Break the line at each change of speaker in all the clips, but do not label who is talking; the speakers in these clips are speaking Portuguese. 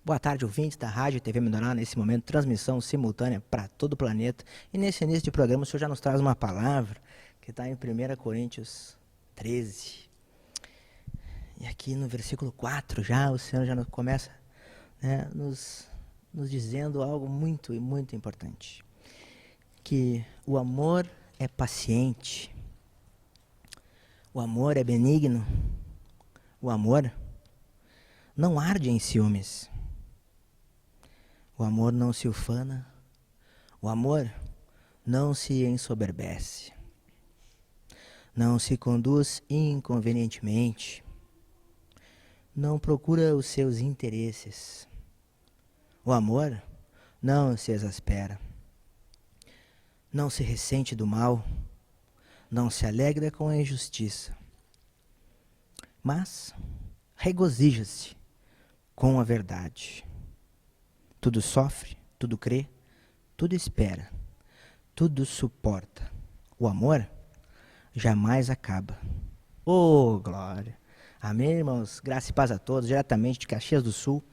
Boa tarde, ouvintes da Rádio e TV Mendonça. Nesse momento, transmissão simultânea para todo o planeta. E nesse início de programa, o senhor já nos traz uma palavra que está em 1 Coríntios 13. E aqui no versículo 4 já, o senhor já começa, né, nos dizendo algo muito e muito importante. Que o amor é paciente. O amor é benigno. O amor não arde em ciúmes. O amor não se ufana. O amor não se ensoberbece. Não se conduz inconvenientemente. Não procura os seus interesses. O amor não se exaspera. Não se ressente do mal. Não se alegra com a injustiça. Mas regozija-se com a verdade. Tudo sofre, tudo crê, tudo espera, tudo suporta. O amor jamais acaba. Oh, glória! Amém, irmãos? Graça e paz a todos, diretamente de Caxias do Sul,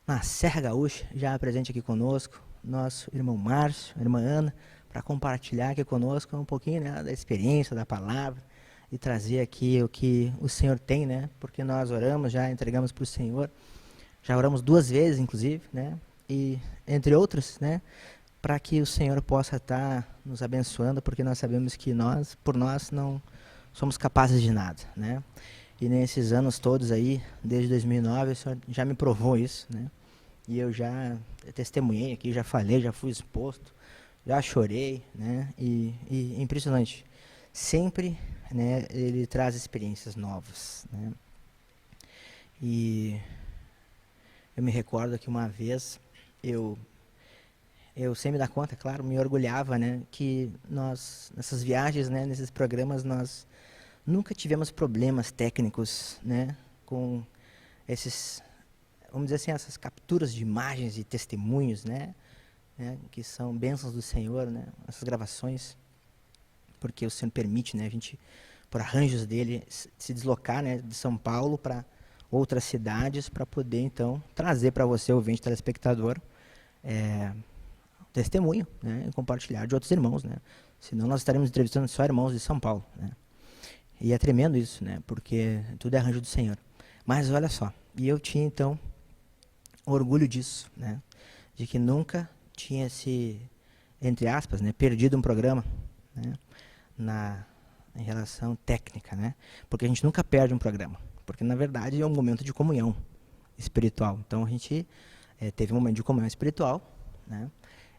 na Serra Gaúcha, já presente aqui conosco, nosso irmão Márcio, a irmã Ana, para compartilhar aqui conosco um pouquinho, né, da experiência, da palavra, e trazer aqui o que o Senhor tem, né? Porque nós oramos, já entregamos para o Senhor, já oramos 2 vezes, inclusive, né? E entre outros, né, para que o Senhor possa estar nos abençoando, porque nós sabemos que nós, por nós, não somos capazes de nada, né? E nesses anos todos aí, desde 2009, o Senhor já me provou isso, né? E eu já testemunhei aqui, já falei, já fui exposto, já chorei, né? E impressionante, sempre, né, ele traz experiências novas, né? E eu me recordo que uma vez eu sem me dar conta, claro, me orgulhava, né, que nós, nessas viagens, né, nesses programas, nós nunca tivemos problemas técnicos, né, com esses, vamos dizer assim, essas capturas de imagens e testemunhos, né, que são bênçãos do Senhor, né, essas gravações, porque o Senhor permite, né, a gente, por arranjos dele, se deslocar, né, de São Paulo para outras cidades, para poder, então, trazer para você, ouvinte, telespectador, testemunho, né, e compartilhar de outros irmãos, né? Senão nós estaremos entrevistando só irmãos de São Paulo, né? E é tremendo isso, né? Porque tudo é arranjo do Senhor. Mas olha só, e eu tinha então orgulho disso, né? De que nunca tinha se, entre aspas, né, perdido um programa, né, em relação técnica, né? Porque a gente nunca perde um programa, porque na verdade é um momento de comunhão espiritual. Então a gente teve um momento de comunhão espiritual, né?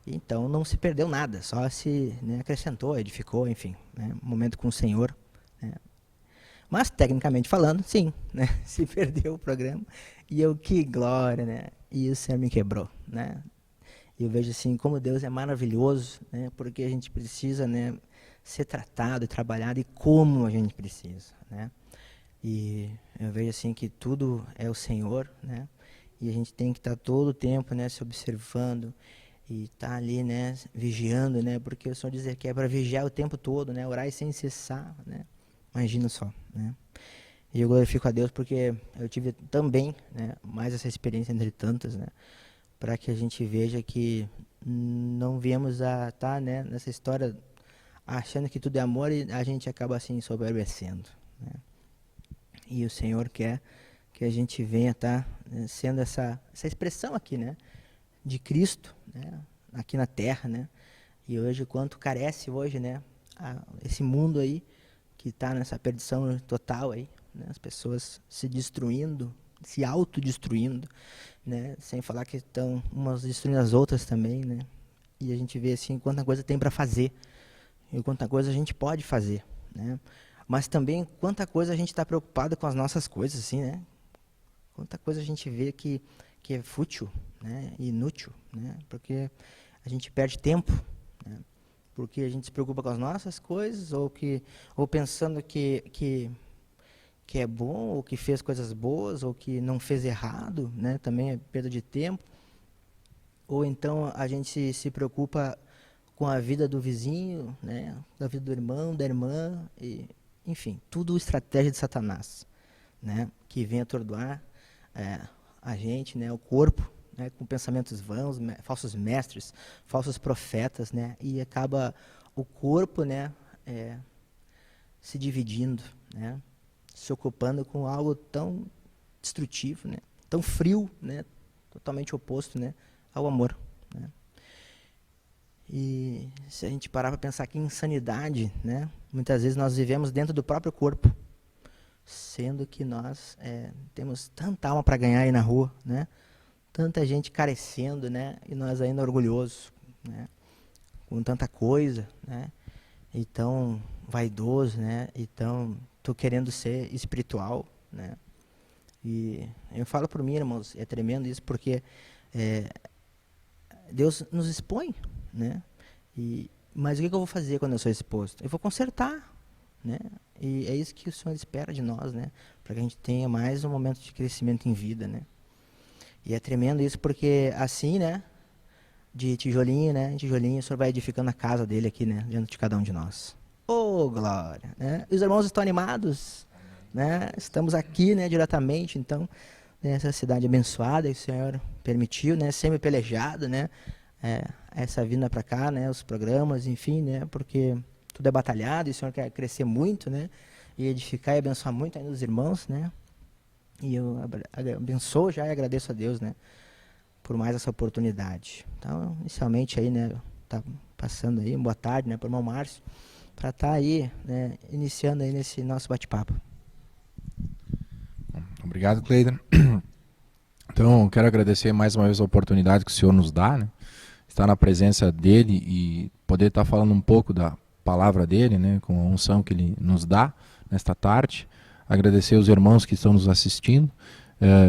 Então não se perdeu nada, só se, né, acrescentou, edificou, enfim, né, um momento com o Senhor, né. Mas tecnicamente falando, sim, né, se perdeu o programa, e eu, que glória, né, e o Senhor me quebrou, né. E eu vejo assim como Deus é maravilhoso, né, porque a gente precisa, né, ser tratado e trabalhado, e como a gente precisa, né. E eu vejo assim que tudo é o Senhor, né, e a gente tem que estar todo o tempo, né, se observando, e tá ali, né, vigiando, né, porque o Senhor diz que é para vigiar o tempo todo, né, orar sem cessar, né, imagina só, né. E eu glorifico a Deus porque eu tive também, né, mais essa experiência entre tantas, né, para que a gente veja que não viemos a estar, né, nessa história achando que tudo é amor e a gente acaba assim soberbecendo, né. E o Senhor quer que a gente venha estar, né, sendo essa expressão aqui, né, de Cristo, né, aqui na Terra, né, e hoje quanto carece hoje, né, esse mundo aí que está nessa perdição total aí, né, as pessoas se destruindo, se autodestruindo, né, sem falar que estão umas destruindo as outras também, né, e a gente vê assim quanta coisa tem para fazer e quanta coisa a gente pode fazer, né, mas também quanta coisa a gente está preocupado com as nossas coisas, assim, né, quanta coisa a gente vê que é fútil, né, inútil, né, porque a gente perde tempo, né, porque a gente se preocupa com as nossas coisas, ou pensando que é bom, ou que fez coisas boas, ou que não fez errado, né, também é perda de tempo, ou então a gente se preocupa com a vida do vizinho, né, da vida do irmão, da irmã, e, enfim, tudo estratégia de Satanás, né, que vem atordoar a gente, né, o corpo, né, com pensamentos vãos, falsos mestres, falsos profetas, né, e acaba o corpo, né, se dividindo, né, se ocupando com algo tão destrutivo, né, tão frio, né, totalmente oposto, né, ao amor, né. E se a gente parar para pensar que insanidade, né, muitas vezes nós vivemos dentro do próprio corpo, sendo que nós temos tanta alma para ganhar aí na rua, né, tanta gente carecendo, né, e nós ainda orgulhosos, né, com tanta coisa, né, e tão vaidoso, né, e tão tô querendo ser espiritual, né. E eu falo por mim, irmãos, é tremendo isso, porque Deus nos expõe, né? Mas o que eu vou fazer quando eu sou exposto? Eu vou consertar, né? E é isso que o Senhor espera de nós, né? Para que a gente tenha mais um momento de crescimento em vida, né? E é tremendo isso porque assim, né? De tijolinho, né? Tijolinho, o Senhor vai edificando a casa dele aqui, né? Diante de cada um de nós. Oh, glória! Né? Os irmãos estão animados, né? Estamos aqui, né? Diretamente, então, nessa cidade abençoada que o Senhor permitiu, né? Sempre pelejado, né? Essa vinda para cá, né? Os programas, enfim, né? Porque tudo é batalhado e o Senhor quer crescer muito, né? E edificar e abençoar muito ainda os irmãos, né? E eu abençoo já e agradeço a Deus, né? Por mais essa oportunidade. Então, inicialmente aí, né? Tá passando aí, boa tarde, né? Para o irmão Márcio, para estar aí, né? Iniciando aí nesse nosso bate-papo.
Obrigado, Cleiton. Então, quero agradecer mais uma vez a oportunidade que o Senhor nos dá, né? Estar na presença dele e poder estar falando um pouco da palavra dele, né? Com a unção que ele nos dá nesta tarde. Agradecer os irmãos que estão nos assistindo,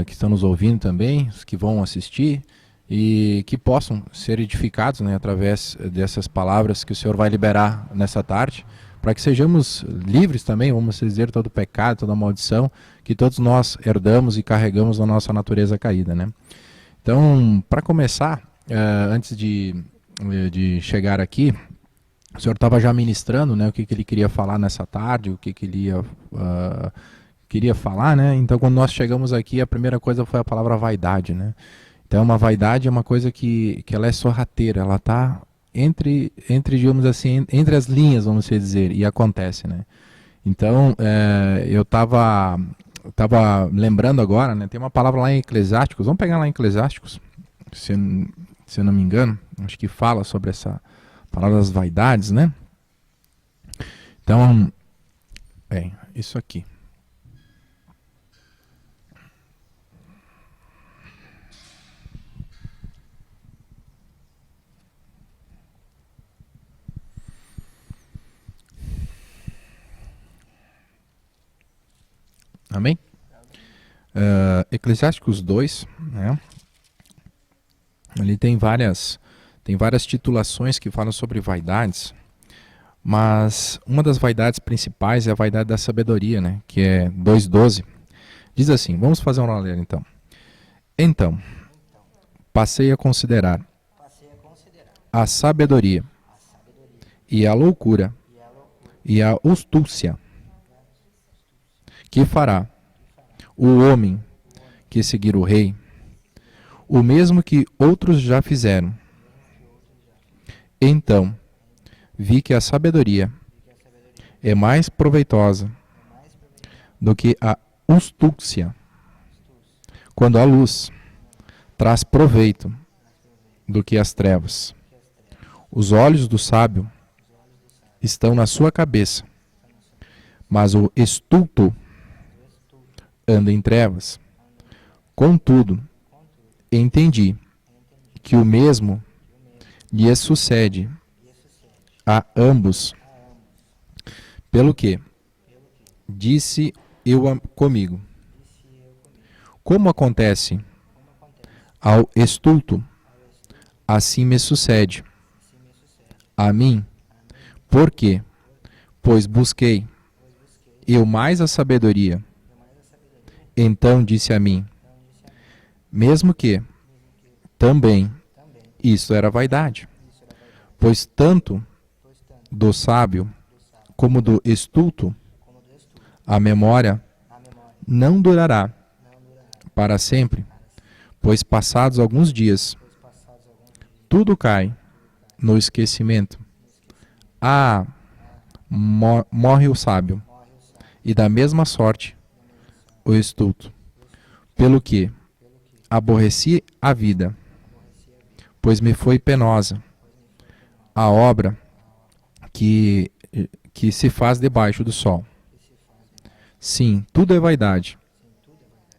que estão nos ouvindo também, os que vão assistir e que possam ser edificados, né? Através dessas palavras que o Senhor vai liberar nessa tarde, para que sejamos livres também, vamos dizer, todo pecado, toda maldição que todos nós herdamos e carregamos na nossa natureza caída, né? Então, para começar, antes de chegar aqui, o senhor estava já ministrando, né, o que ele queria falar nessa tarde, o que ele queria falar, né? Então, quando nós chegamos aqui, a primeira coisa foi a palavra vaidade, né? Então, uma vaidade é uma coisa que ela é sorrateira, ela está entre, digamos assim, entre as linhas, vamos dizer, e acontece, né? Então, eu estava lembrando agora, né? Tem uma palavra lá em Eclesiásticos, vamos pegar lá em Eclesiásticos, se eu não me engano, acho que fala sobre essa palavra das vaidades, né? Então, isso aqui. Amém? Eclesiásticos 2, né? Ele tem várias titulações que falam sobre vaidades, mas uma das vaidades principais é a vaidade da sabedoria, né? Que é 2:12. Diz assim, vamos fazer uma olhada então. Então, passei a considerar a sabedoria e a loucura e a astúcia que fará o homem que seguir o rei, o mesmo que outros já fizeram. Então, vi que a sabedoria é mais proveitosa do que a astúcia, quando a luz traz proveito do que as trevas. Os olhos do sábio estão na sua cabeça, mas o estulto anda em trevas. Contudo, entendi que o mesmo lhe sucede a ambos. Pelo que disse eu comigo: como acontece ao estulto, assim me sucede a mim. Por quê? Pois busquei eu mais a sabedoria. Então disse a mim, mesmo que também isso era vaidade, pois tanto do sábio como do estulto a memória não durará para sempre, pois passados alguns dias, tudo cai no esquecimento. Ah, morre o sábio, e da mesma sorte o estulto. Pelo que aborreci a vida, pois me foi penosa a obra que se faz debaixo do sol. Sim, tudo é vaidade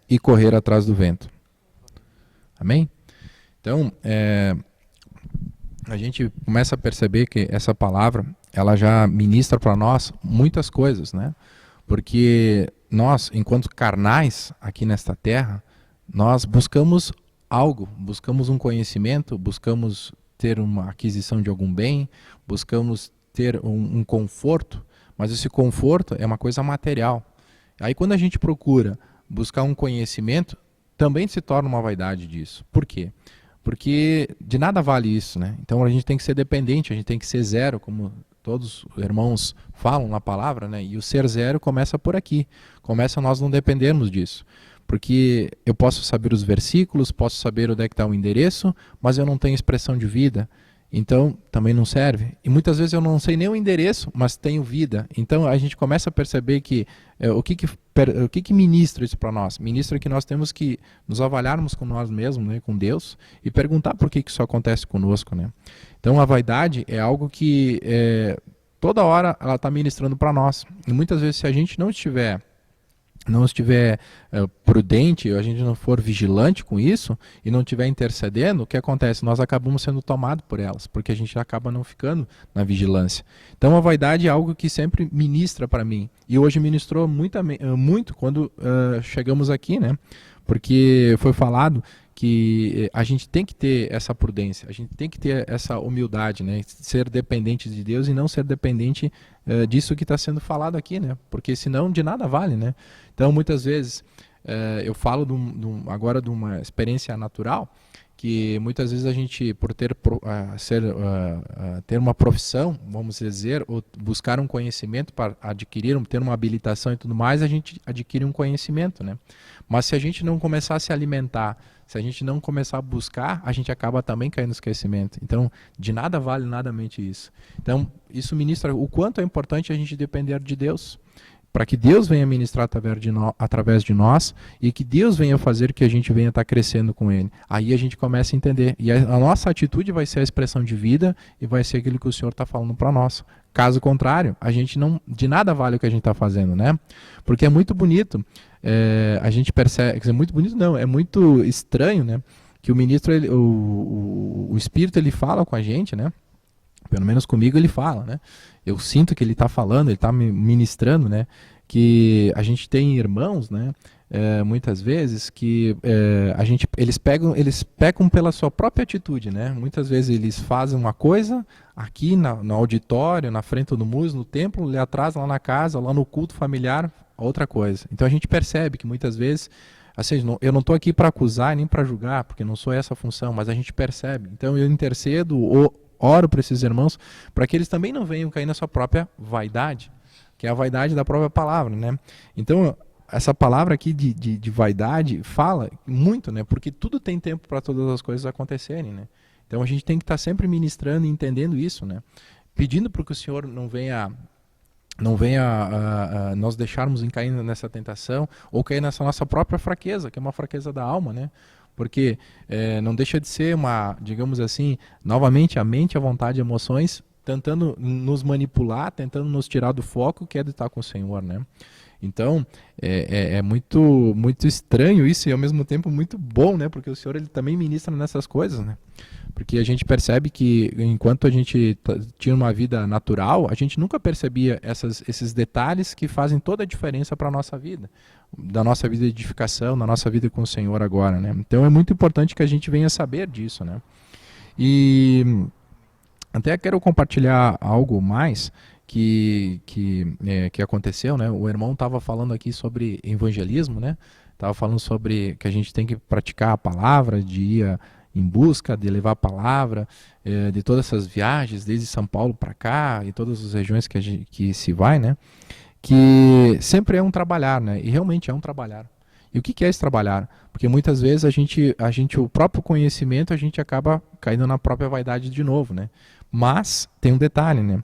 e correr atrás do vento. Amém? Então, a gente começa a perceber que essa palavra, ela já ministra para nós muitas coisas, né? Porque nós, enquanto carnais aqui nesta terra, nós buscamos algo, buscamos um conhecimento, buscamos ter uma aquisição de algum bem, buscamos ter um conforto, mas esse conforto é uma coisa material. Aí quando a gente procura buscar um conhecimento, também se torna uma vaidade disso. Por quê? Porque de nada vale isso, né? Então a gente tem que ser dependente, a gente tem que ser zero, como todos os irmãos falam na palavra, né? E o ser zero começa por aqui. Começa nós não dependermos disso. Porque eu posso saber os versículos, posso saber onde é que está o endereço, mas eu não tenho expressão de vida. Então, também não serve. E muitas vezes eu não sei nem o endereço, mas tenho vida. Então, a gente começa a perceber que o que ministra isso para nós? Ministra que nós temos que nos avaliarmos com nós mesmos, né, com Deus, e perguntar por que isso acontece conosco. Né? Então, a vaidade é algo que toda hora ela está ministrando para nós. E muitas vezes, se a gente não estiver prudente, a gente não for vigilante com isso e não estiver intercedendo, o que acontece? Nós acabamos sendo tomados por elas, porque a gente acaba não ficando na vigilância. Então a vaidade é algo que sempre ministra para mim. E hoje ministrou muito quando chegamos aqui, né? Porque foi falado que a gente tem que ter essa prudência, a gente tem que ter essa humildade, né? Ser dependente de Deus e não ser dependente disso que está sendo falado aqui, né? Porque senão de nada vale, né? Então muitas vezes eu falo agora de uma experiência natural, que muitas vezes a gente, por ter uma profissão, vamos dizer, ou buscar um conhecimento para adquirir, ter uma habilitação e tudo mais, a gente adquire um conhecimento, né? Mas se a gente não começar a se alimentar, se a gente não começar a buscar, a gente acaba também caindo no esquecimento. Então, de nada vale nadamente isso. Então, isso ministra o quanto é importante a gente depender de Deus, para que Deus venha ministrar através de nós e que Deus venha fazer que a gente venha estar crescendo com Ele. Aí a gente começa a entender. E a nossa atitude vai ser a expressão de vida e vai ser aquilo que o Senhor está falando para nós. Caso contrário, a gente não, de nada vale o que a gente está fazendo, né? Porque é muito bonito, a gente percebe, quer dizer, muito bonito não, é muito estranho, né? Que o ministro, o Espírito, ele fala com a gente, né? Pelo menos comigo ele fala, né? Eu sinto que ele está falando, ele está me ministrando, né? Que a gente tem irmãos, né? Muitas vezes que eles pecam pela sua própria atitude, né? Muitas vezes eles fazem uma coisa aqui no auditório, na frente do músico, no templo, ali atrás, lá na casa, lá no culto familiar, outra coisa. Então a gente percebe que muitas vezes, assim, eu não estou aqui para acusar nem para julgar, porque não sou essa a função, mas a gente percebe. Então eu intercedo oro para esses irmãos, para que eles também não venham cair na sua própria vaidade, que é a vaidade da própria palavra, né? Então, essa palavra aqui de vaidade fala muito, né? Porque tudo tem tempo para todas as coisas acontecerem, né? Então, a gente tem que estar sempre ministrando e entendendo isso, né? Pedindo para que o Senhor não venha nós deixarmos em cair nessa tentação ou cair nessa nossa própria fraqueza, que é uma fraqueza da alma, né? Porque não deixa de ser digamos assim, novamente a mente, a vontade e emoções tentando nos manipular, tentando nos tirar do foco que é de estar com o Senhor, né? Então, é muito, muito estranho isso e ao mesmo tempo muito bom, né? Porque o Senhor ele também ministra nessas coisas, né? Porque a gente percebe que enquanto a gente tinha uma vida natural, a gente nunca percebia esses detalhes que fazem toda a diferença para a nossa vida, da nossa vida de edificação, da nossa vida com o Senhor agora, né? Então é muito importante que a gente venha saber disso, né? E até quero compartilhar algo mais que aconteceu, né? O irmão estava falando aqui sobre evangelismo, né? Estava falando sobre que a gente tem que praticar a palavra, de ir em busca de levar a palavra, de todas essas viagens, desde São Paulo para cá, e todas as regiões que se vai, né? Que sempre é um trabalhar, né? E realmente é um trabalhar. E o que é esse trabalhar? Porque muitas vezes o próprio conhecimento, a gente acaba caindo na própria vaidade de novo, né? Mas tem um detalhe, né?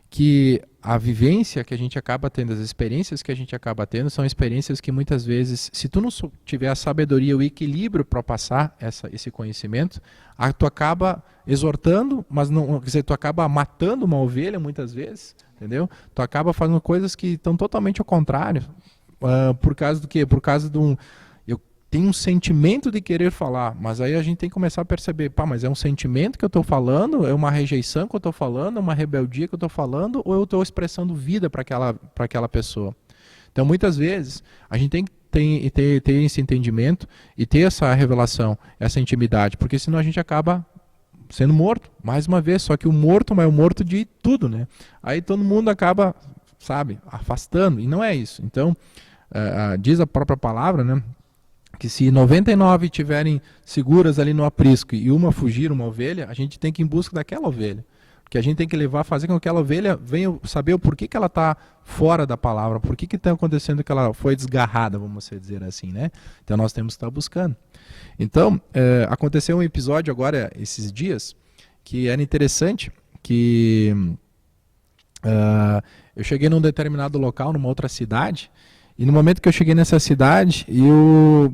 Que a vivência que a gente acaba tendo, as experiências que a gente acaba tendo, são experiências que muitas vezes, se tu não tiver a sabedoria, o equilíbrio para passar esse conhecimento, tu acaba exortando, mas não, quer dizer, tu acaba matando uma ovelha muitas vezes, entendeu? Tu acaba fazendo coisas que estão totalmente ao contrário. Por causa do quê? Por causa de um... Eu tenho um sentimento de querer falar, mas aí a gente tem que começar a perceber, mas é um sentimento que eu estou falando, é uma rejeição que eu estou falando, é uma rebeldia que eu estou falando, ou eu estou expressando vida para aquela pessoa? Então, muitas vezes, a gente tem que ter esse entendimento e ter essa revelação, essa intimidade, porque senão a gente acaba sendo morto, mais uma vez, só que o morto é o morto de tudo, né? Aí todo mundo acaba, sabe, afastando, e não é isso. Então, diz a própria palavra, né, que se 99 estiverem seguras ali no aprisco e uma fugir, uma ovelha, a gente tem que ir em busca daquela ovelha. Porque a gente tem que fazer com que aquela ovelha venha saber o porquê que ela está fora da palavra, por que está acontecendo que ela foi desgarrada, vamos dizer assim, né? Então nós temos que estar buscando. Então, aconteceu um episódio agora, esses dias, que era interessante, que eu cheguei num determinado local, numa outra cidade, e no momento que eu cheguei nessa cidade, eu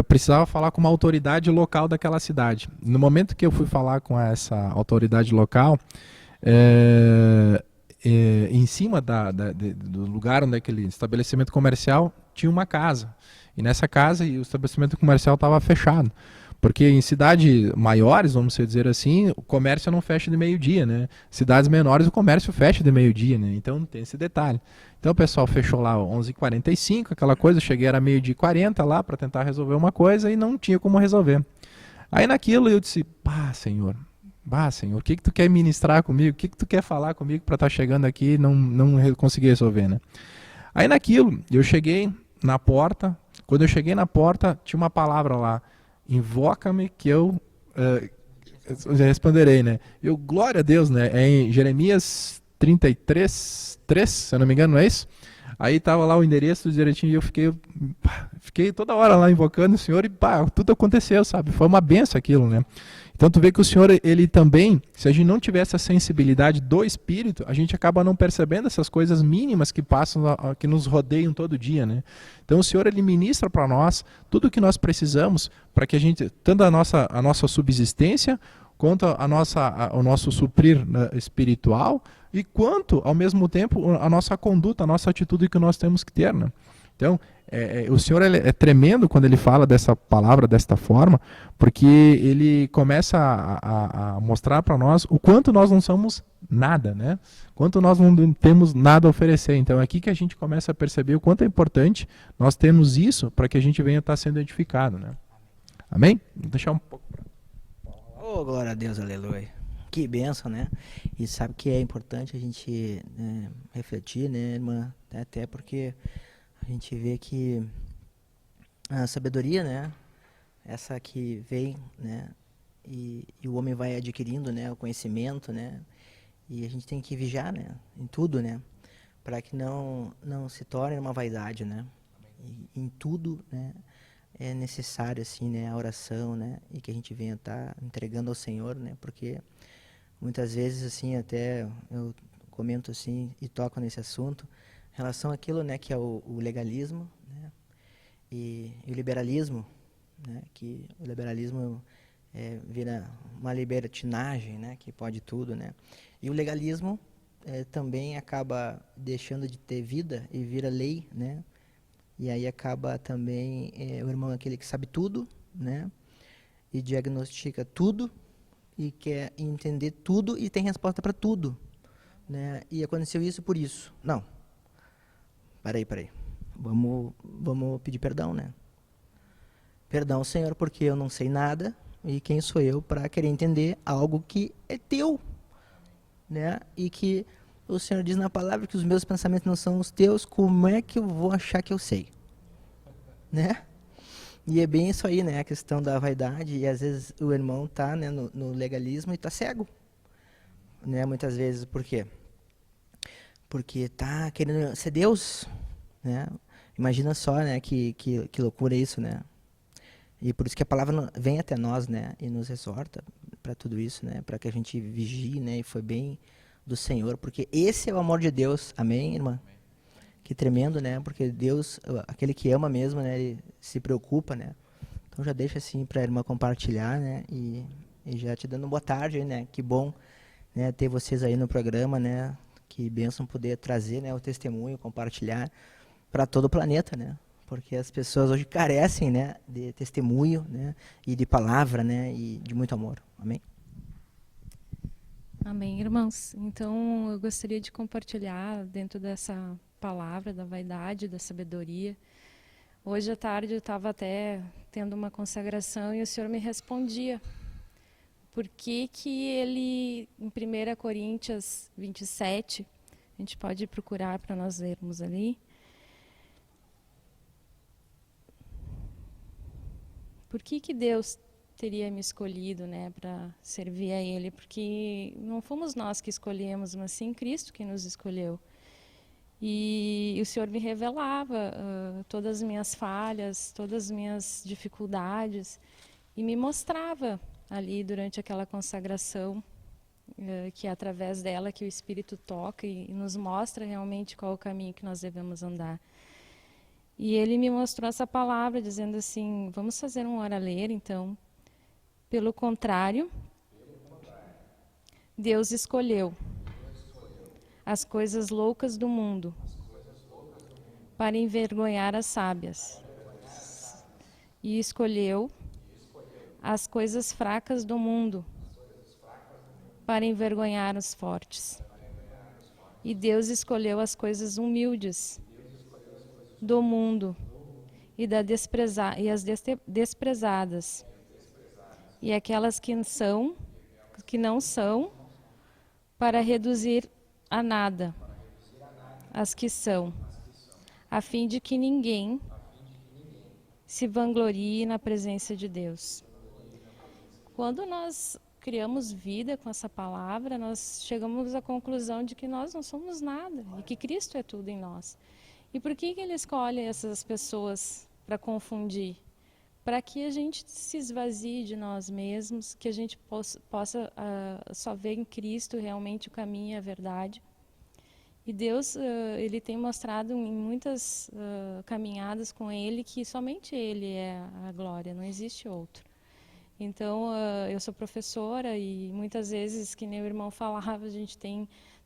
precisava falar com uma autoridade local daquela cidade. No momento que eu fui falar com essa autoridade local, em cima do lugar onde aquele estabelecimento comercial tinha uma casa. E nessa casa o estabelecimento comercial estava fechado. Porque em cidades maiores, vamos dizer assim, o comércio não fecha de meio-dia, né? Cidades menores, o comércio fecha de meio-dia, né? Então tem esse detalhe. Então o pessoal fechou lá 11h45, aquela coisa, eu cheguei, era 12h40 lá para tentar resolver uma coisa e não tinha como resolver. Aí naquilo eu disse, Senhor, o que tu quer ministrar comigo? O que tu quer falar comigo para estar chegando aqui e não conseguir resolver, né? Aí naquilo, eu cheguei na porta, quando eu cheguei na porta, tinha uma palavra lá, invoca-me que eu responderei, né? Eu, glória a Deus, né? É em Jeremias 33:3, se eu não me engano, não é isso? Aí tava lá o endereço direitinho e eu fiquei toda hora lá invocando o Senhor e tudo aconteceu, sabe? Foi uma benção aquilo, né? Então tu vê que o Senhor, ele também, se a gente não tiver essa sensibilidade do Espírito, a gente acaba não percebendo essas coisas mínimas que passam, que nos rodeiam todo dia, né? Então o Senhor, ele ministra para nós tudo o que nós precisamos para que a gente, tanto a nossa subsistência, quanto o nosso suprir, né, espiritual, e quanto, ao mesmo tempo, a nossa conduta, a nossa atitude que nós temos que ter, né? Então, o Senhor é tremendo quando ele fala dessa palavra desta forma, porque ele começa a mostrar para nós o quanto nós não somos nada, né? Quanto nós não temos nada a oferecer. Então é aqui que a gente começa a perceber o quanto é importante nós termos isso para que a gente venha estar sendo edificado, né? Amém? Vou deixar um pouco.
Oh, glória a Deus, aleluia. Que bênção, né? E sabe que é importante a gente refletir, né, irmã? Até porque a gente vê que a sabedoria, né, essa que vem, né, e o homem vai adquirindo, né, o conhecimento, né, e a gente tem que vigiar, né, em tudo, né, para que não se torne uma vaidade, né, e em tudo, né, é necessário, assim, né, a oração, né, e que a gente venha estar entregando ao Senhor, né, porque muitas vezes, assim, até eu comento, assim, e toco nesse assunto, em relação àquilo, né, que é o legalismo, né, e o liberalismo, né, que o liberalismo vira uma libertinagem, né, que pode tudo, né, e o legalismo também acaba deixando de ter vida e vira lei, né, e aí acaba também o irmão é aquele que sabe tudo, né, e diagnostica tudo e quer entender tudo e tem resposta para tudo, né, e aconteceu isso por isso. Não. Peraí. Vamos pedir perdão, né? Perdão, Senhor, porque eu não sei nada e quem sou eu para querer entender algo que é teu, né? E que o Senhor diz na palavra que os meus pensamentos não são os teus, como é que eu vou achar que eu sei? Né? E é bem isso aí, né? A questão da vaidade, e às vezes o irmão tá, né, no legalismo e tá cego, né? Muitas vezes, por quê? Porque tá querendo ser Deus, né? Imagina só, né, que loucura isso, né? E por isso que a palavra vem até nós, né, e nos exorta para tudo isso, né, para que a gente vigie, né, e foi bem do Senhor, porque esse é o amor de Deus. Amém, irmã? Que tremendo, né? Porque Deus, aquele que ama mesmo, né, ele se preocupa, né? Então já deixa assim para a irmã compartilhar, né? E já te dando boa tarde, né? Que bom, né, ter vocês aí no programa, né? Que bênção poder trazer, né, o testemunho, compartilhar para todo o planeta, né? Porque as pessoas hoje carecem, né, de testemunho, né, e de palavra, né, e de muito amor. Amém.
Amém, irmãos. Então, eu gostaria de compartilhar dentro dessa palavra da vaidade, da sabedoria. Hoje à tarde eu estava até tendo uma consagração e o Senhor me respondia. Por que que ele, em 1 Coríntios 27, a gente pode procurar para nós lermos ali. Por que que Deus teria me escolhido, né, para servir a Ele? Porque não fomos nós que escolhemos, mas sim Cristo que nos escolheu. E o Senhor me revelava todas as minhas falhas, todas as minhas dificuldades, e me mostrava ali durante aquela consagração, que é através dela que o Espírito toca e nos mostra realmente qual é o caminho que nós devemos andar. E ele me mostrou essa palavra, dizendo assim, vamos fazer um ora ler, então. Pelo contrário, Deus escolheu as coisas loucas do mundo para envergonhar as sábias. E escolheu as coisas fracas do mundo para envergonhar os fortes. E Deus escolheu as coisas humildes do mundo e as desprezadas e aquelas que não são, para reduzir a nada as que são, a fim de que ninguém se vanglorie na presença de Deus. Quando nós criamos vida com essa palavra, nós chegamos à conclusão de que nós não somos nada e que Cristo é tudo em nós. E por que Ele escolhe essas pessoas para confundir? Para que a gente se esvazie de nós mesmos, que a gente possa só ver em Cristo realmente o caminho e a verdade. E Deus, Ele tem mostrado em muitas caminhadas com Ele que somente Ele é a glória, não existe outro. Então, eu sou professora e muitas vezes, que nem o irmão falava, a gente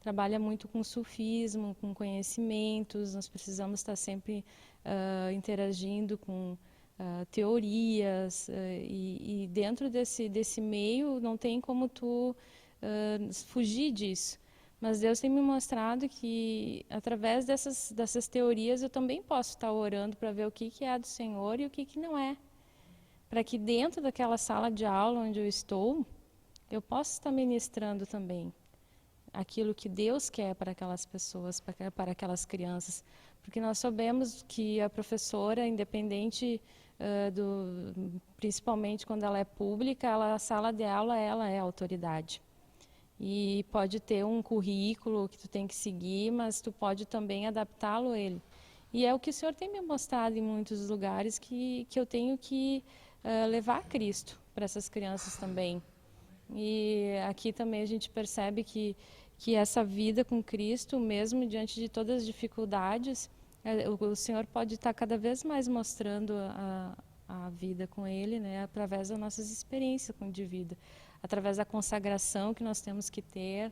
trabalha muito com sufismo, com conhecimentos, nós precisamos estar sempre interagindo com teorias, e dentro desse meio não tem como tu fugir disso. Mas Deus tem me mostrado que através dessas teorias eu também posso estar orando para ver o que é do Senhor e o que não é. Para que dentro daquela sala de aula onde eu estou, eu possa estar ministrando também aquilo que Deus quer para aquelas pessoas, para aquelas crianças. Porque nós sabemos que a professora, independente principalmente quando ela é pública, a sala de aula ela é a autoridade. E pode ter um currículo que tu tem que seguir, mas tu pode também adaptá-lo a ele. E é o que o Senhor tem me mostrado em muitos lugares, que eu tenho que levar Cristo para essas crianças também. E aqui também a gente percebe que essa vida com Cristo, mesmo diante de todas as dificuldades, o Senhor pode estar cada vez mais mostrando a vida com Ele, né, através das nossas experiências de vida, através da consagração que nós temos que ter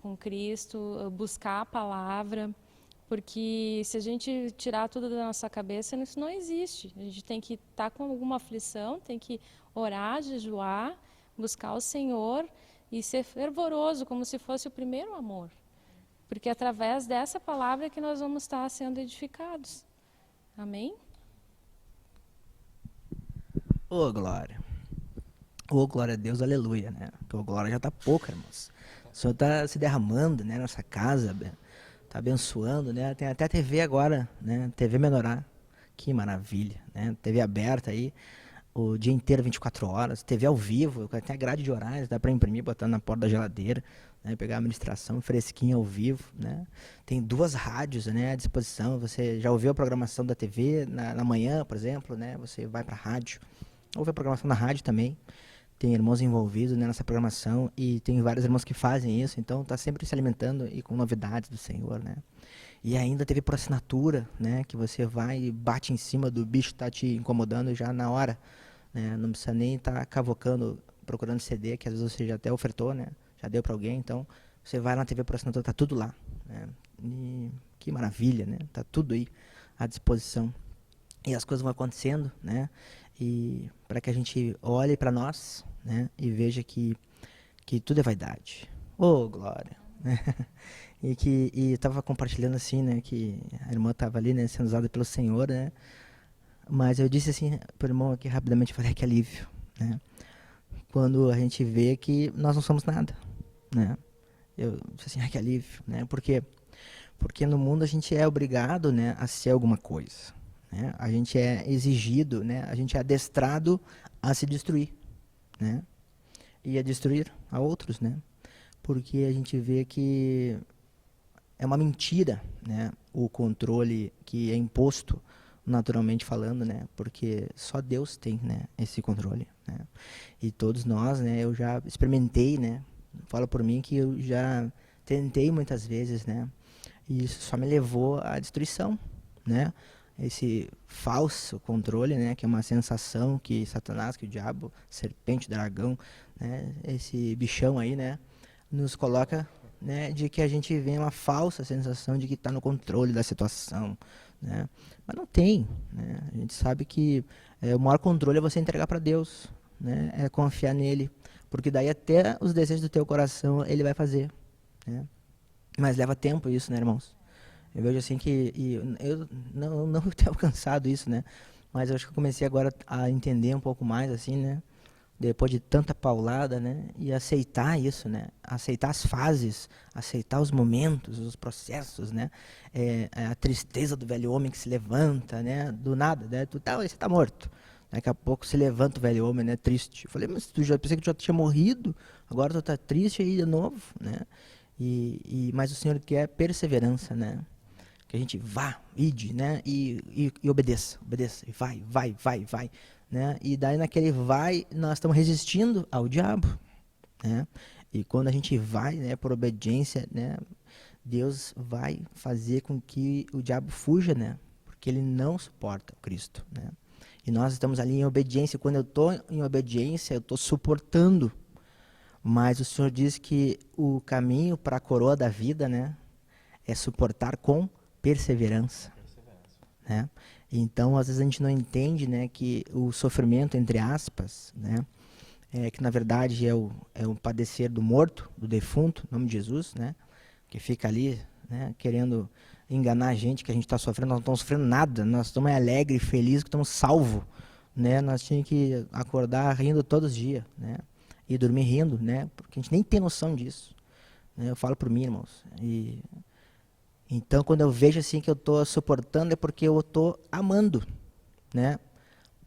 com Cristo, buscar a palavra, porque se a gente tirar tudo da nossa cabeça, isso não existe. A gente tem que estar com alguma aflição, tem que orar, jejuar, buscar o Senhor e ser fervoroso, como se fosse o primeiro amor. Porque é através dessa palavra que nós vamos estar sendo edificados. Amém?
Ô, glória. Ô, glória a Deus, aleluia, né? Porque glória já tá pouca, irmãos. O Senhor tá se derramando, né, nessa casa, tá abençoando, né? Tem até TV agora, né? TV Menorá. Que maravilha, né? TV aberta aí. o dia inteiro, 24 horas, TV ao vivo, tem a grade de horários, dá para imprimir, botar na porta da geladeira, né, pegar a administração fresquinha ao vivo, né. Tem 2 rádios, né, à disposição. Você já ouviu a programação da TV na manhã, por exemplo, né, você vai para a rádio, ouve a programação na rádio também. Tem irmãos envolvidos, né, nessa programação, e tem vários irmãos que fazem isso, então está sempre se alimentando e com novidades do Senhor, né. E ainda teve por assinatura, né, que você vai e bate em cima do bicho que está te incomodando já na hora, né, não precisa nem estar cavocando, procurando CD, que às vezes você já até ofertou, né, já deu para alguém, então você vai na TV por assinatura, está tudo lá, né, e que maravilha, né, está tudo aí à disposição. E as coisas vão acontecendo, né, e para que a gente olhe para nós, né, e veja que tudo é vaidade. Oh, glória! Né? E estava compartilhando assim, né, que a irmã estava ali, né, sendo usada pelo Senhor, né, mas eu disse assim para o irmão aqui rapidamente, falei, que alívio, né, quando a gente vê que nós não somos nada, né, eu disse assim, que alívio, né, porque no mundo a gente é obrigado, né, a ser alguma coisa, né, a gente é exigido, né, a gente é adestrado a se destruir, né, e a destruir a outros, né, porque a gente vê que é uma mentira, né, o controle que é imposto, naturalmente falando, né, porque só Deus tem, né, esse controle, né, e todos nós, né, eu já experimentei, né, falo por mim que eu já tentei muitas vezes, né, e isso só me levou à destruição, né, esse falso controle, né, que é uma sensação que Satanás, que o diabo, serpente, dragão, né, esse bichão aí, né, nos coloca, né, de que a gente vê uma falsa sensação de que está no controle da situação, né, mas não tem, né, a gente sabe que o maior controle é você entregar para Deus, né, é confiar nele, porque daí até os desejos do teu coração ele vai fazer, né, mas leva tempo isso, né, irmãos? Eu vejo assim que, eu não tenho alcançado isso, né, mas eu acho que eu comecei agora a entender um pouco mais, assim, né, depois de tanta paulada, né, e aceitar isso, né, aceitar as fases, aceitar os momentos, os processos, né, a tristeza do velho homem que se levanta, né, do nada, né, você tá morto, daqui a pouco se levanta o velho homem, né, triste. Eu falei, mas tu já pensei que tu já tinha morrido, agora tu tá triste aí de novo, né, mas o Senhor quer perseverança, né, que a gente vá, ide, né, e obedeça, e vai, né? E daí naquele vai, nós estamos resistindo ao diabo, né? E quando a gente vai, né, por obediência, né, Deus vai fazer com que o diabo fuja, né? Porque ele não suporta o Cristo, né? E nós estamos ali em obediência. Quando eu estou em obediência, eu estou suportando. Mas o Senhor diz que o caminho para a coroa da vida, né, é suportar com perseverança. Né? Então, às vezes a gente não entende, né, que o sofrimento, entre aspas, né, que na verdade é o padecer do morto, do defunto, em nome de Jesus, né, que fica ali, né, querendo enganar a gente, que a gente está sofrendo. Nós não estamos sofrendo nada, nós estamos alegres, felizes, que estamos salvos, né, nós tínhamos que acordar rindo todos os dias, né, e dormir rindo, né, porque a gente nem tem noção disso, né, eu falo por mim, irmãos, então, quando eu vejo assim que eu estou suportando, é porque eu estou amando, né?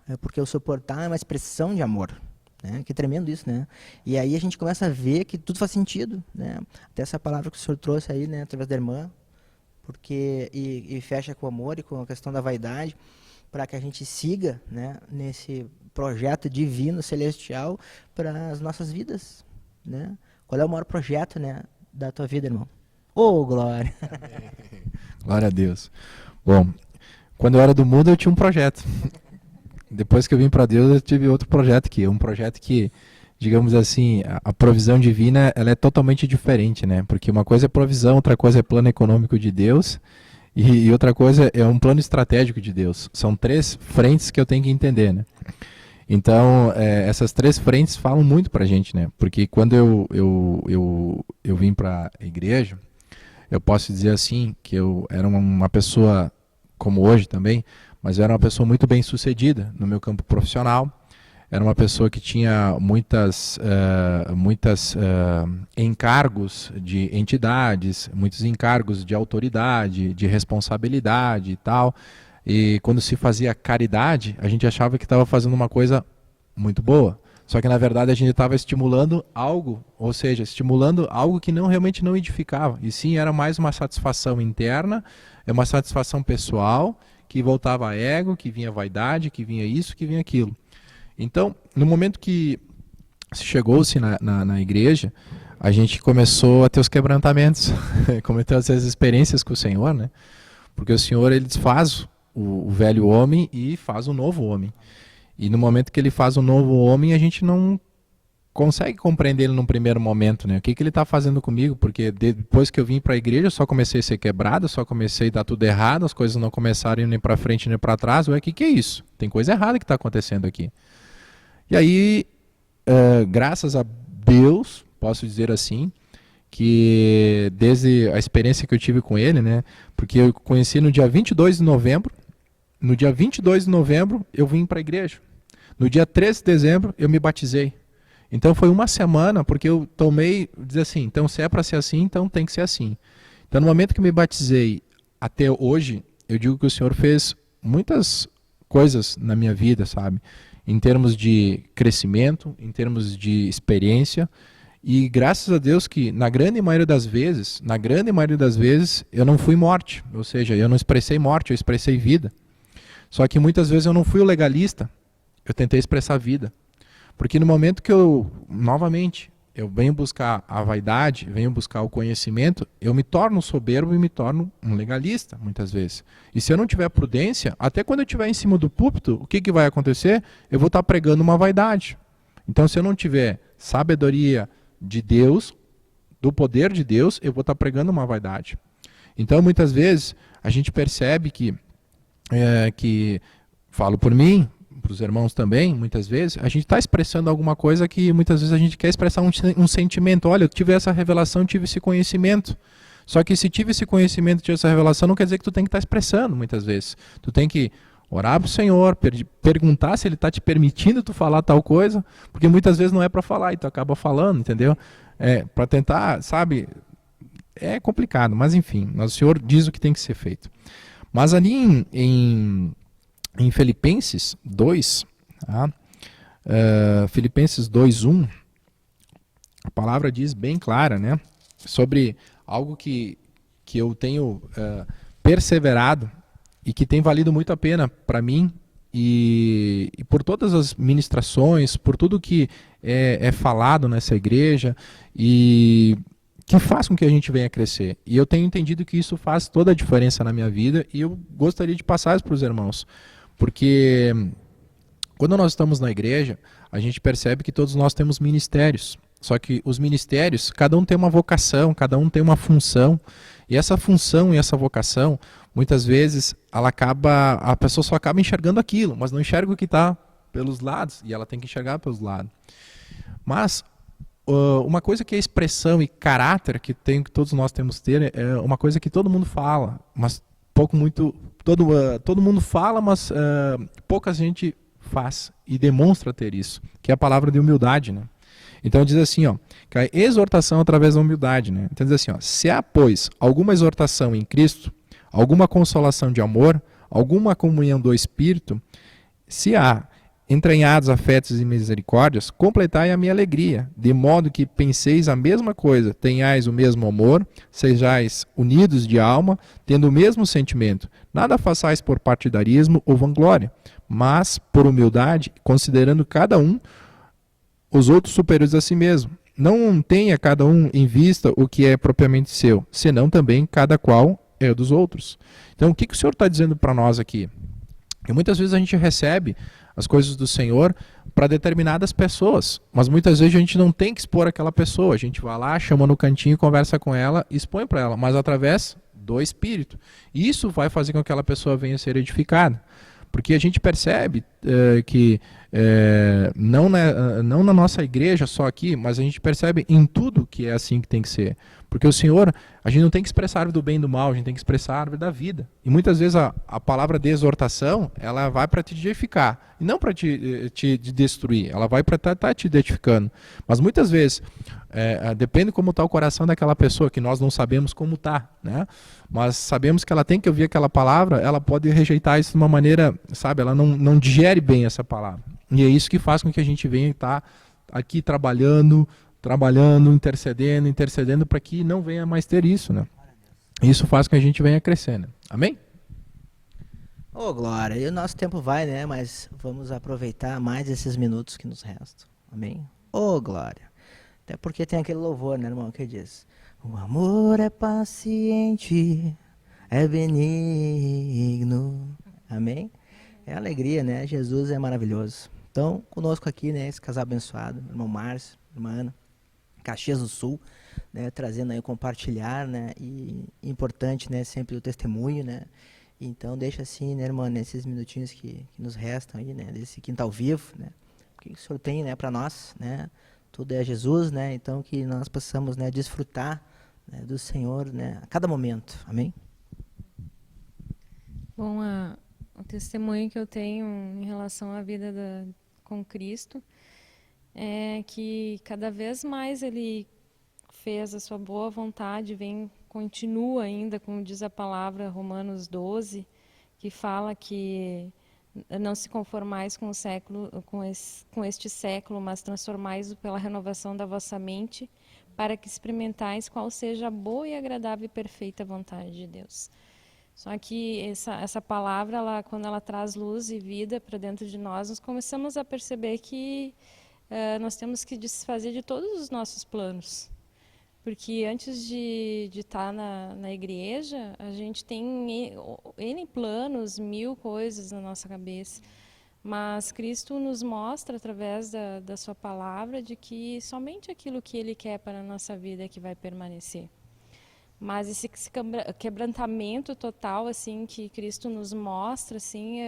É porque o suportar é uma expressão de amor, né? Que tremendo isso, né? E aí a gente começa a ver que tudo faz sentido, né? Até essa palavra que o senhor trouxe aí, né? Através da irmã, porque e fecha com o amor e com a questão da vaidade, para que a gente siga, né? Nesse projeto divino, celestial, para as nossas vidas, né? Qual é o maior projeto, né? Da tua vida, irmão? Oh, glória!
Glória a Deus. Bom, quando eu era do mundo eu tinha um projeto. Depois que eu vim para Deus eu tive outro projeto aqui. Um projeto que, digamos assim, a provisão divina ela é totalmente diferente, né? Porque uma coisa é provisão, outra coisa é plano econômico de Deus e outra coisa é um plano estratégico de Deus. São 3 frentes que eu tenho que entender, né? Então, essas 3 frentes falam muito para a gente, né? Porque quando eu vim para a igreja, eu posso dizer assim, que eu era uma pessoa, como hoje também, mas eu era uma pessoa muito bem sucedida no meu campo profissional, era uma pessoa que tinha muitos encargos de entidades, muitos encargos de autoridade, de responsabilidade e tal, e quando se fazia caridade, a gente achava que estava fazendo uma coisa muito boa. Só que na verdade a gente estava estimulando algo, ou seja, estimulando algo que não realmente não edificava. E sim, era mais uma satisfação interna, é uma satisfação pessoal, que voltava a ego, que vinha vaidade, que vinha isso, que vinha aquilo. Então, no momento que chegou-se na igreja, a gente começou a ter os quebrantamentos, começou a ter as experiências com o Senhor, né? Porque o Senhor, ele desfaz o velho homem e faz o novo homem. E no momento que ele faz o novo homem, a gente não consegue compreender ele num primeiro momento, né? O que ele está fazendo comigo? Porque depois que eu vim para a igreja, eu só comecei a ser quebrado, só comecei a dar tudo errado, as coisas não começaram nem para frente nem para trás. Ué, o que é isso? Tem coisa errada que está acontecendo aqui. E aí, graças a Deus, posso dizer assim, que desde a experiência que eu tive com ele, né? Porque eu conheci no dia 22 de novembro, no dia 22 de novembro eu vim para a igreja. No dia 13 de dezembro eu me batizei. Então foi uma semana, porque eu tomei, dizer assim, então se é para ser assim, então tem que ser assim. Então no momento que me batizei até hoje, eu digo que o Senhor fez muitas coisas na minha vida, sabe? Em termos de crescimento, em termos de experiência, e graças a Deus que na grande maioria das vezes, eu não fui morte, ou seja, eu não expressei morte, eu expressei vida. Só que muitas vezes eu não fui o legalista, eu tentei expressar vida. Porque no momento que eu venho buscar a vaidade, venho buscar o conhecimento, eu me torno soberbo e me torno um legalista, muitas vezes. E se eu não tiver prudência, até quando eu estiver em cima do púlpito, o que vai acontecer? Eu vou estar pregando uma vaidade. Então, se eu não tiver sabedoria de Deus, do poder de Deus, eu vou estar pregando uma vaidade. Então, muitas vezes, a gente percebe que falo por mim, para os irmãos também, muitas vezes, a gente está expressando alguma coisa que muitas vezes a gente quer expressar um sentimento. Olha, eu tive essa revelação, tive esse conhecimento. Só que se tive esse conhecimento, tive essa revelação, não quer dizer que tu tem que estar expressando, muitas vezes. Tu tem que orar para o Senhor, perguntar se Ele está te permitindo tu falar tal coisa, porque muitas vezes não é para falar e tu acaba falando, entendeu? Para tentar, sabe, é complicado, mas enfim, o Senhor diz o que tem que ser feito. Mas ali em Filipenses 2, tá? Filipenses 2:1, a palavra diz bem clara, né? Sobre algo que eu tenho perseverado e que tem valido muito a pena para mim e por todas as ministrações, por tudo que é falado nessa igreja e que faz com que a gente venha crescer. E eu tenho entendido que isso faz toda a diferença na minha vida e eu gostaria de passar isso para os irmãos. Porque quando nós estamos na igreja, a gente percebe que todos nós temos ministérios. Só que os ministérios, cada um tem uma vocação, cada um tem uma função. E essa função e essa vocação, muitas vezes, a pessoa só acaba enxergando aquilo, mas não enxerga o que está pelos lados. E ela tem que enxergar pelos lados. Mas uma coisa que é expressão e caráter que todos nós temos que ter é uma coisa que todo mundo fala, mas todo mundo fala, mas pouca gente faz e demonstra ter isso, que é a palavra de humildade, né? Então diz assim, ó, que a exortação através da humildade, né? Então diz assim, ó, se há, pois, alguma exortação em Cristo, alguma consolação de amor, alguma comunhão do Espírito, se há entranhados afetos e misericórdias, completai a minha alegria, de modo que penseis a mesma coisa, tenhais o mesmo amor, sejais unidos de alma, tendo o mesmo sentimento. Nada façais por partidarismo ou vanglória, mas por humildade, considerando cada um os outros superiores a si mesmo. Não tenha cada um em vista o que é propriamente seu, senão também cada qual é dos outros. Então, o que o Senhor está dizendo para nós aqui? E muitas vezes a gente recebe as coisas do Senhor para determinadas pessoas, mas muitas vezes a gente não tem que expor aquela pessoa, a gente vai lá, chama no cantinho, conversa com ela, expõe para ela, mas através do Espírito. E isso vai fazer com que aquela pessoa venha a ser edificada, porque a gente percebe que não na nossa igreja só aqui, mas a gente percebe em tudo que é assim que tem que ser. Porque o Senhor, a gente não tem que expressar a árvore do bem e do mal, a gente tem que expressar a árvore da vida. E muitas vezes a palavra de exortação, ela vai para te edificar, e não para te destruir, ela vai para estar te edificando. Mas muitas vezes, depende como está o coração daquela pessoa, que nós não sabemos como está, né? Mas sabemos que ela tem que ouvir aquela palavra, ela pode rejeitar isso de uma maneira, sabe, ela não digere bem essa palavra. E é isso que faz com que a gente venha estar aqui trabalhando, intercedendo para que não venha mais ter isso, né? Isso faz com que a gente venha crescendo. Amém?
Ô, Glória, e o nosso tempo vai, né? Mas vamos aproveitar mais esses minutos que nos restam. Amém? Ô, Glória. Até porque tem aquele louvor, né, irmão, que diz: o amor é paciente, é benigno. Amém? É alegria, né? Jesus é maravilhoso. Então, conosco aqui, né, esse casal abençoado, irmão Márcio, irmã Ana, Caxias do Sul, né, trazendo aí o compartilhar, né, e importante, né, sempre o testemunho, né. Então, deixa assim, né, irmã, nesses minutinhos que nos restam aí, né, desse quinta ao vivo, né, o que o Senhor tem, né, para nós, né, tudo é Jesus, né, então que nós possamos, né, desfrutar, né, do Senhor, né, a cada momento. Amém?
Bom, o testemunho que eu tenho em relação à vida com Cristo é que cada vez mais Ele fez a sua boa vontade, continua ainda, como diz a palavra Romanos 12, que fala que não se conformais com o século, com este século, mas transformais-o pela renovação da vossa mente, para que experimentais qual seja a boa e agradável e perfeita vontade de Deus. Só que essa palavra, quando ela traz luz e vida para dentro de nós começamos a perceber que nós temos que desfazer de todos os nossos planos. Porque antes de estar na igreja, a gente tem N planos, 1000 coisas na nossa cabeça. Mas Cristo nos mostra, através da sua palavra, de que somente aquilo que Ele quer para a nossa vida é que vai permanecer. Mas esse quebrantamento total, assim, que Cristo nos mostra, assim,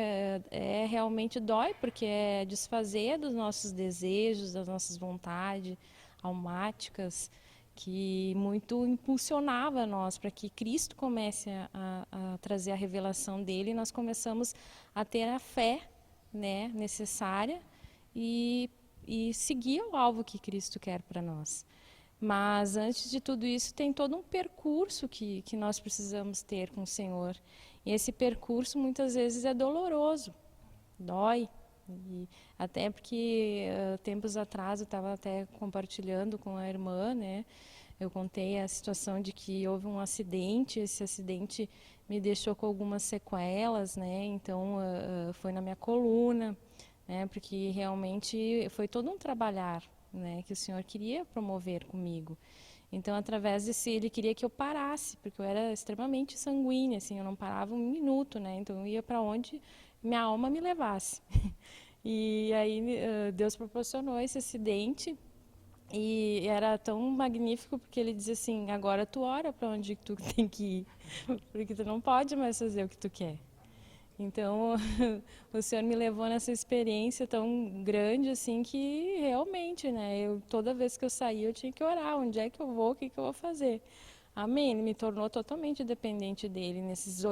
realmente dói, porque é desfazer dos nossos desejos, das nossas vontades almáticas, que muito impulsionava nós para que Cristo comece a trazer a revelação dele, e nós começamos a ter a fé, né, necessária e seguir o alvo que Cristo quer para nós. Mas antes de tudo isso tem todo um percurso que nós precisamos ter com o Senhor. E esse percurso muitas vezes é doloroso, dói. E até porque tempos atrás eu estava até compartilhando com a irmã, né? Eu contei a situação de que houve um acidente, esse acidente me deixou com algumas sequelas, né? Então foi na minha coluna, né? Porque realmente foi todo um trabalhar, né, que o Senhor queria promover comigo. Então, através desse, Ele queria que eu parasse, porque eu era extremamente sanguínea, assim, eu não parava um minuto, né? Então, eu ia para onde minha alma me levasse. E aí Deus proporcionou esse acidente e era tão magnífico porque Ele dizia assim: agora tu ora para onde tu tem que ir, porque tu não pode mais fazer o que tu quer. Então, o Senhor me levou nessa experiência tão grande, assim, que realmente, né, toda vez que eu saía, eu tinha que orar, onde é que eu vou, o que eu vou fazer. Amém, Ele me tornou totalmente dependente dele.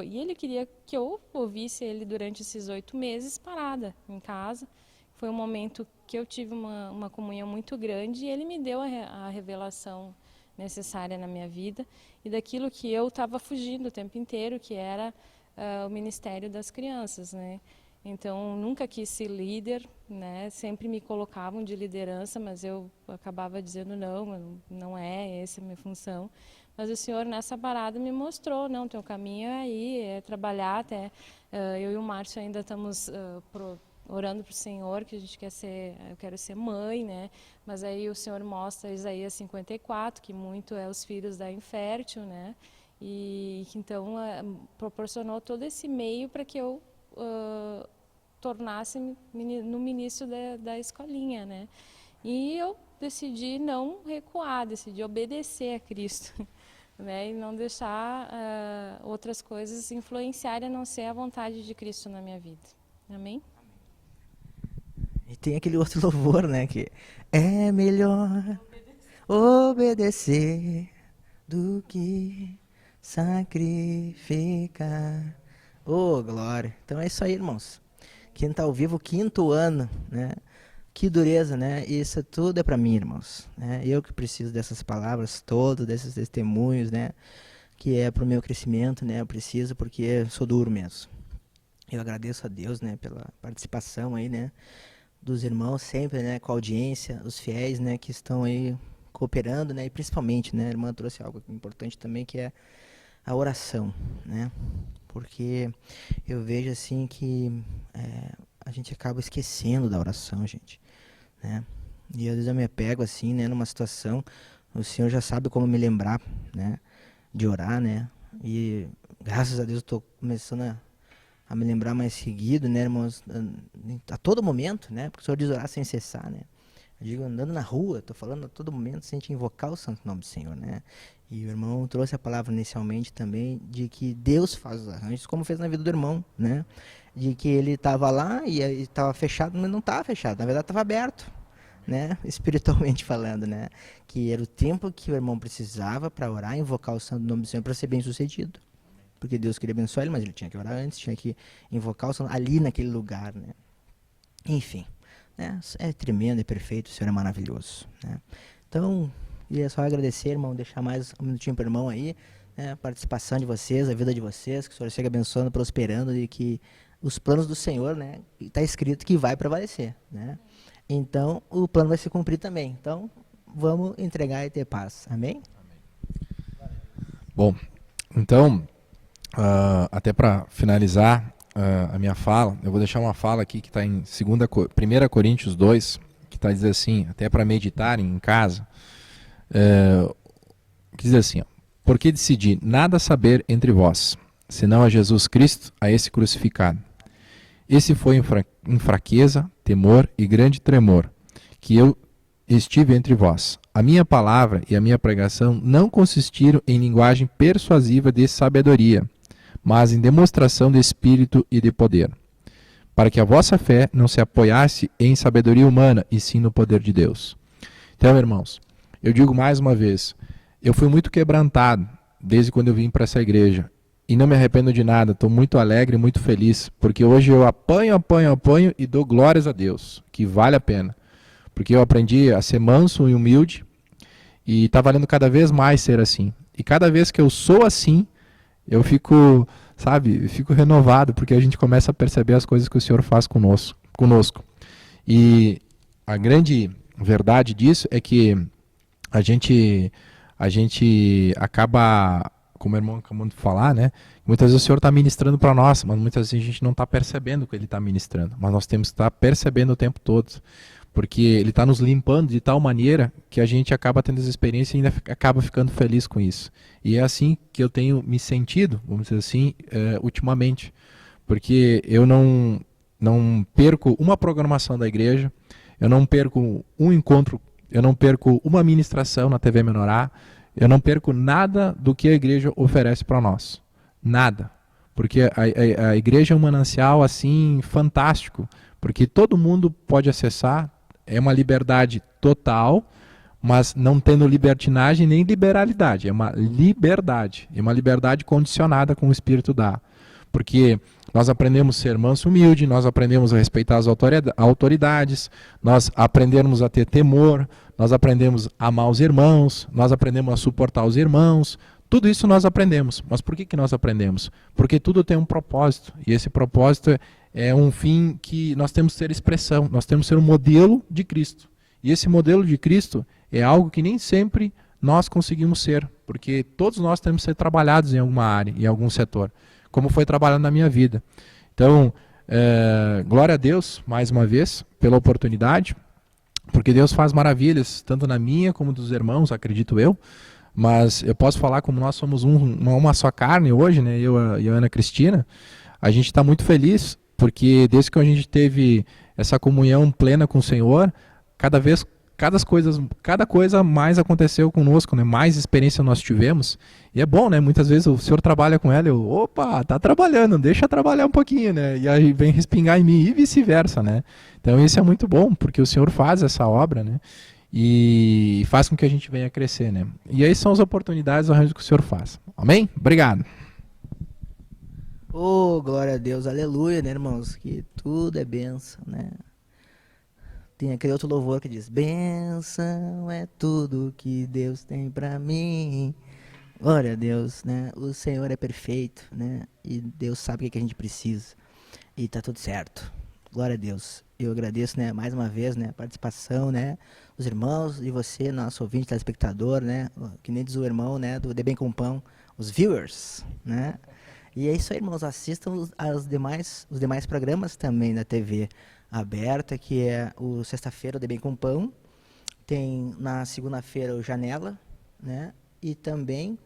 E Ele queria que eu ouvisse Ele durante esses 8 meses parada em casa. Foi um momento que eu tive uma comunhão muito grande e Ele me deu a revelação necessária na minha vida e daquilo que eu estava fugindo o tempo inteiro, que era o ministério das crianças, né? Então, nunca quis ser líder, né? Sempre me colocavam de liderança, mas eu acabava dizendo não é essa a minha função. Mas o Senhor, nessa parada, me mostrou, não, teu caminho é aí, é trabalhar até. Eu e o Márcio ainda estamos orando para o Senhor, que eu quero ser mãe, né? Mas aí o Senhor mostra Isaías 54, que muito é os filhos da infértil, né? E então proporcionou todo esse meio para que eu tornasse no ministro da escolinha, né? E eu decidi não recuar, decidi obedecer a Cristo, né? E não deixar outras coisas influenciarem a não ser a vontade de Cristo na minha vida. Amém?
E tem aquele outro louvor, né, que é melhor obedecer do que sacrificar. Ô, glória. Então é isso aí, irmãos. Quem tá ao vivo, 5º ano, né? Que dureza, né? Isso tudo é para mim, irmãos. Né? Eu que preciso dessas palavras todas, desses testemunhos, né? Que é pro meu crescimento, né? Eu preciso porque eu sou duro mesmo. Eu agradeço a Deus, né? Pela participação aí, né? dos irmãos sempre, né, com a audiência, os fiéis, né, que estão aí cooperando, né, e principalmente, né, a irmã trouxe algo importante também, que é a oração, né, porque eu vejo assim que a gente acaba esquecendo da oração, gente, né, e às vezes eu me pego assim, né, numa situação, o Senhor já sabe como me lembrar, né, de orar, né, e graças a Deus eu estou começando a me lembrar mais seguido, né, irmãos, a todo momento, né, porque o Senhor diz orar sem cessar, né, eu digo andando na rua, estou falando a todo momento sem te invocar o santo nome do Senhor, né, e o irmão trouxe a palavra inicialmente também de que Deus faz os arranjos, como fez na vida do irmão, né, de que ele estava lá e estava fechado, mas não estava fechado, na verdade estava aberto, né, espiritualmente falando, né, que era o tempo que o irmão precisava para orar, invocar o santo nome do Senhor para ser bem sucedido. Porque Deus queria abençoar ele, mas ele tinha que orar antes, tinha que invocar o Senhor ali naquele lugar, né? Enfim, né? É tremendo, é perfeito, o Senhor é maravilhoso, né? Então, queria só agradecer, irmão, deixar mais um minutinho para o irmão aí, né? A participação de vocês, a vida de vocês, que o Senhor siga abençoando, prosperando e que os planos do Senhor, né? Está escrito que vai prevalecer, né? Então, o plano vai se cumprir também. Então, vamos entregar e ter paz. Amém?
Bom, então, até para finalizar a minha fala, eu vou deixar uma fala aqui que está em 1 Coríntios 2, que está dizendo assim, até para meditarem em casa, que diz assim, ó, porque decidi nada saber entre vós, senão a Jesus Cristo, a esse crucificado. Esse foi em fraqueza, temor e grande tremor, que eu estive entre vós. A minha palavra e a minha pregação não consistiram em linguagem persuasiva de sabedoria, mas em demonstração de espírito e de poder, para que a vossa fé não se apoiasse em sabedoria humana, e sim no poder de Deus. Então, irmãos, eu digo mais uma vez, eu fui muito quebrantado desde quando eu vim para essa igreja, e não me arrependo de nada, estou muito alegre, muito feliz, porque hoje eu apanho e dou glórias a Deus, que vale a pena, porque eu aprendi a ser manso e humilde, e está valendo cada vez mais ser assim. E cada vez que eu sou assim, eu fico, fico renovado, porque a gente começa a perceber as coisas que o Senhor faz conosco. E a grande verdade disso é que a gente acaba, como o irmão acabou de falar, né? Muitas vezes o Senhor está ministrando para nós, mas muitas vezes a gente não está percebendo o que Ele está ministrando. Mas nós temos que estar percebendo o tempo todo, porque Ele está nos limpando de tal maneira que a gente acaba tendo essa experiência e ainda acaba ficando feliz com isso. E é assim que eu tenho me sentido, vamos dizer assim, ultimamente. Porque eu não perco uma programação da igreja, eu não perco um encontro, eu não perco uma ministração na TV Menorá, eu não perco nada do que a igreja oferece para nós. Nada. Porque a igreja é um manancial assim fantástico, porque todo mundo pode acessar, é uma liberdade total, mas não tendo libertinagem nem liberalidade, é uma liberdade condicionada com o Espírito dá. Porque nós aprendemos a ser manso e humilde, nós aprendemos a respeitar as autoridades, nós aprendemos a ter temor, nós aprendemos a amar os irmãos, nós aprendemos a suportar os irmãos, tudo isso nós aprendemos. Mas por que nós aprendemos? Porque tudo tem um propósito, e esse propósito é um fim que nós temos que ter expressão, nós temos que ser um modelo de Cristo. E esse modelo de Cristo é algo que nem sempre nós conseguimos ser, porque todos nós temos que ser trabalhados em alguma área, em algum setor, como foi trabalhado na minha vida. Então, glória a Deus, mais uma vez, pela oportunidade, porque Deus faz maravilhas, tanto na minha como dos irmãos, acredito eu, mas eu posso falar como nós somos uma só carne hoje, né? Eu e a Ana Cristina, a gente está muito feliz, porque desde que a gente teve essa comunhão plena com o Senhor, cada coisa mais aconteceu conosco, né? Mais experiência nós tivemos, e é bom, né? Muitas vezes o Senhor trabalha com ela, tá trabalhando, deixa eu trabalhar um pouquinho, né? E aí vem respingar em mim e vice-versa, né? Então isso é muito bom, porque o Senhor faz essa obra, né? E faz com que a gente venha crescer, né? E aí são as oportunidades, o arranjo que o Senhor faz. Amém? Obrigado.
Oh, glória a Deus, aleluia, né, irmãos? Que tudo é bênção, né? Tem aquele outro louvor que diz: bênção é tudo que Deus tem pra mim. Glória a Deus, né? O Senhor é perfeito, né? E Deus sabe o que a gente precisa. E tá tudo certo. Glória a Deus. eu agradeço, né, mais uma vez, né, a participação, né, dos irmãos e você, nosso ouvinte, telespectador, né, que nem diz o irmão, né, do De Bem com Pão, os viewers, né. E é isso aí, irmãos, assistam os demais programas também da TV aberta, que é o Sexta-feira, o De Bem com Pão, tem na segunda-feira o Janela, né, e também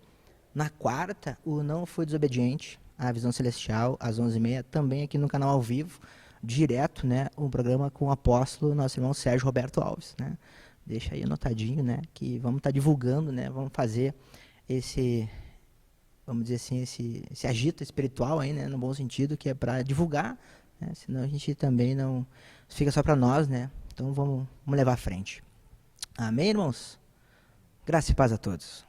na quarta, o Não Foi Desobediente, a Visão Celestial, às 11h30, também aqui no canal ao vivo, direto, né, um programa com o apóstolo, nosso irmão Sérgio Roberto Alves, né. Deixa aí anotadinho, né, que vamos estar divulgando, né, vamos fazer esse, vamos dizer assim, esse agito espiritual aí, né, no bom sentido, que é para divulgar, né, senão a gente também não fica só para nós, né. Então vamos levar à frente. Amém, irmãos? Graça e paz a todos.